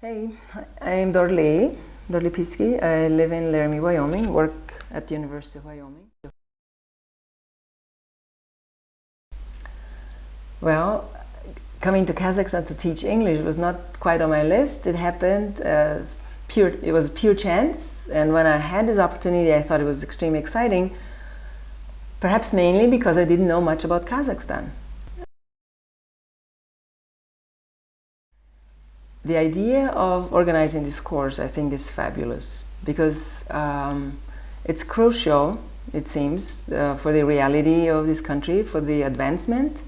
Hey, I'm Dorly Piske. I live in Laramie, Wyoming, work at the University of Wyoming. Well, coming to Kazakhstan to teach English was not quite on my list. It happened, it was pure chance, and when I had this opportunity I thought it was extremely exciting, perhaps mainly because I didn't know much about Kazakhstan. The idea of organizing this course, I think, is fabulous because it's crucial, it seems, for the reality of this country, for the advancement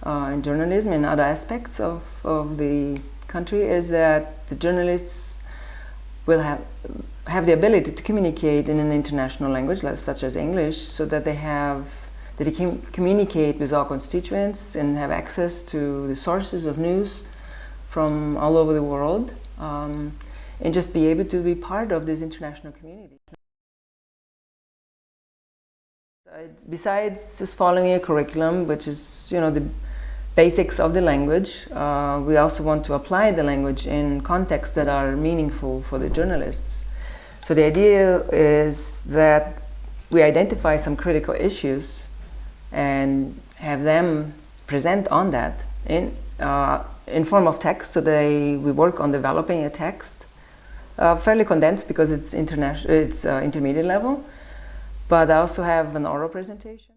in journalism and other aspects of the country, is that the journalists will have the ability to communicate in an international language such as English, so that they can communicate with all constituents and have access to the sources of news from all over the world, and just be able to be part of this international community. Besides just following a curriculum, which is, the basics of the language, we also want to apply the language in contexts that are meaningful for the journalists. So the idea is that we identify some critical issues and have them present on that in form of text. So we work on developing a text, fairly condensed because it's intermediate level, but I also have an oral presentation.